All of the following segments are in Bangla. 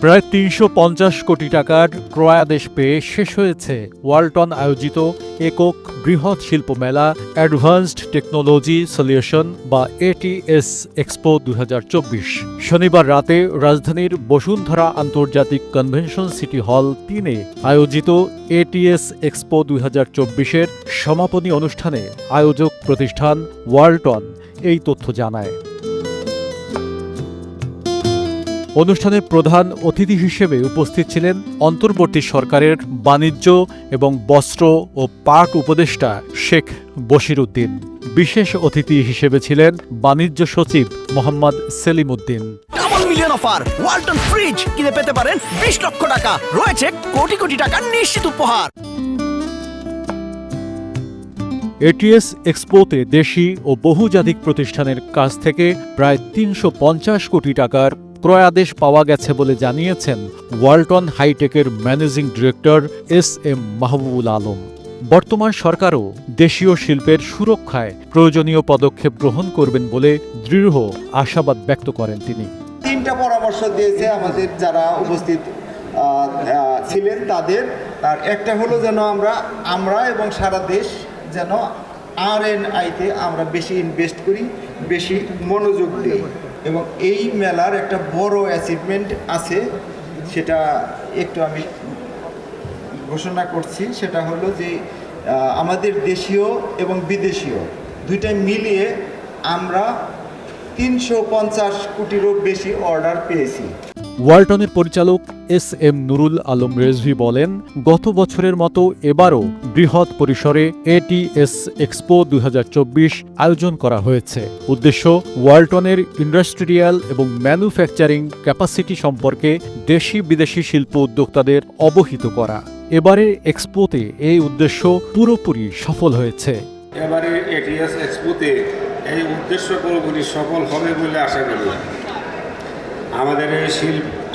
প্রায় ৩৫০ কোটি টাকার ক্রয়াদেশ পেয়ে শেষ হয়েছে ওয়ালটন আয়োজিত একক বৃহৎ শিল্প মেলা অ্যাডভান্সড টেকনোলজি সলিউশন বা এটিএস এক্সপো ২০২৪। শনিবার রাতে রাজধানীর বসুন্ধরা আন্তর্জাতিক কনভেনশন সিটি হল ৩-এ আয়োজিত এটিএস এক্সপো ২০২৪-এর সমাপনী অনুষ্ঠানে আয়োজক প্রতিষ্ঠান ওয়ালটন এই তথ্য জানায়। অনুষ্ঠানে প্রধান অতিথি হিসেবে উপস্থিত ছিলেন অন্তর্বর্তী সরকারের বাণিজ্য এবং বস্ত্র ও পাট উপদেষ্টা শেখ বশির উদ্দিন। বিশেষ অতিথি হিসেবে ছিলেন বাণিজ্য সচিব Mohammad Selim Uddin. Double million offer, Walton fridge কিনে পেতে পারেন ২০ লক্ষ টাকা, রয়েছে কোটি কোটি টাকার নিশ্চিত উপহার। এটিএস এক্সপোতে দেশি ও বহুজাতিক প্রতিষ্ঠানের কাছ থেকে প্রায় ৩৫০ কোটি টাকার ক্রয়াদেশ পাওয়া গেছে বলে জানিয়েছেন ওয়ালটন হাইটেকের managing director SM. Mahbubul Alam. বর্তমান সরকারও দেশীয় শিল্পের সুরক্ষায় প্রয়োজনীয় পদক্ষেপ গ্রহণ করবেন বলে দৃঢ় আশাবাদ ব্যক্ত করেন তিনি। 3টা পরামর্শ দিয়েছে আমাদের যারা উপস্থিত ছিলেন তাদের। আর একটা হলো যেন আমরা এবং সারা দেশ যেন R&I-তে আমরা বেশি ইনভেস্ট করি, বেশি মনোযোগ দিই। এবং এই মেলার একটা বড় অ্যাচিভমেন্ট আছে, সেটা একটু আমি ঘোষণা করছি। সেটা হলো যে আমাদের দেশীয় এবং বিদেশীয় দুইটাই মিলিয়ে আমরা ৩৫০ কোটিরও বেশি অর্ডার পেয়েছি। ওয়ালটনের পরিচালক এস.এম. নুরুল আলম রেজভী বলেন, গত বছরের মতো এবারও বৃহৎ পরিসরে এটিএস এক্সপো ২০২৪ আয়োজন করা হয়েছে। উদ্দেশ্য ওয়ালটনের ইন্ডাস্ট্রিয়াল এবং ম্যানুফ্যাকচারিং ক্যাপাসিটি সম্পর্কে দেশি বিদেশি শিল্প উদ্যোক্তাদের অবহিত করা। এবারের এক্সপোতে এই উদ্দেশ্য পুরোপুরি সফল হয়েছে। এবারে এটিএস এক্সপোতে এই উদ্দেশ্য পুরোপুরি সফল হবে বলে আশা করি। আমাদের এই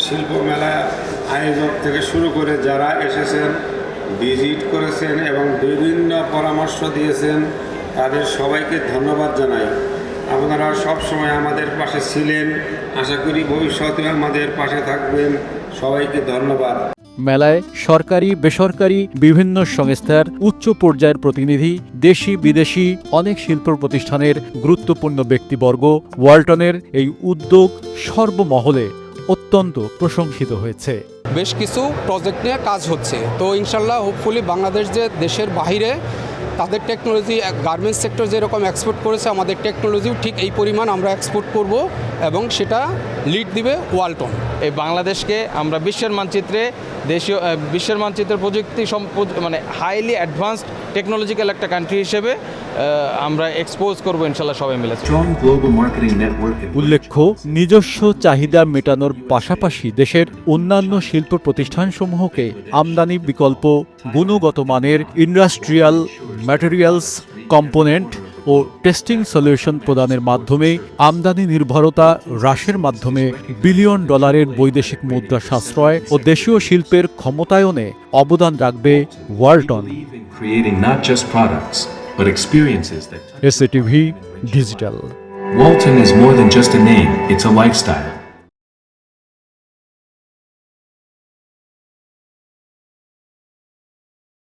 শিল্প মেলা আয়োজক থেকে শুরু করে যারা এসেছেন, ভিজিট করেছেন এবং বিভিন্ন পরামর্শ দিয়েছেন, তাদের সবাইকে ধন্যবাদ জানাই। আপনারা সব সময় আমাদের পাশে ছিলেন, আশা করি ভবিষ্যতে আমাদের পাশে থাকবেন। সবাইকে ধন্যবাদ। মেলায় সরকারি বেসরকারি বিভিন্ন সংস্থার উচ্চ পর্যায়ের প্রতিনিধি, দেশি বিদেশি অনেক শিল্প প্রতিষ্ঠানের গুরুত্বপূর্ণ ব্যক্তিবর্গ ওয়ালটনের এই উদ্যোগ সর্বমহলে অত্যন্ত প্রশংসিত হয়েছে। বেশ কিছু প্রজেক্ট নিয়ে কাজ হচ্ছে, তো ইনশাল্লাহ হোপফুলি বাংলাদেশ যে দেশের বাইরে তাদের টেকনোলজি গার্মেন্টস সেক্টর যেরকম এক্সপোর্ট করেছে, আমাদের টেকনোলজিও ঠিক এই পরিমাণ আমরা এক্সপোর্ট করব এবং সেটা লিড দিবে ওয়ালটন। এই বাংলাদেশকে আমরা বিশ্বের মানচিত্রের প্রযুক্তি মানে হাইলি অ্যাডভান্সড টেকনোলজিক্যাল একটা কান্ট্রি হিসেবে আমরা এক্সপোজ করবো ইনশাল্লাহ সবাই মিলে। উল্লেখ্য, নিজস্ব চাহিদা মেটানোর পাশাপাশি দেশের অন্যান্য শিল্প প্রতিষ্ঠানসমূহকে আমদানি বিকল্প গুণগত মানের ইন্ডাস্ট্রিয়াল ম্যাটেরিয়ালস, কম্পোনেন্ট ও টেস্টিং সলিউশন প্রদানের মাধ্যমে আমদানি নির্ভরতা হ্রাসের মাধ্যমে বিলিয়ন ডলারের বৈদেশিক মুদ্রা সাশ্রয় ও দেশীয় শিল্পের ক্ষমতায়নে অবদান রাখবে Walton. SATV Digital. Walton is more than just a name, it's a lifestyle.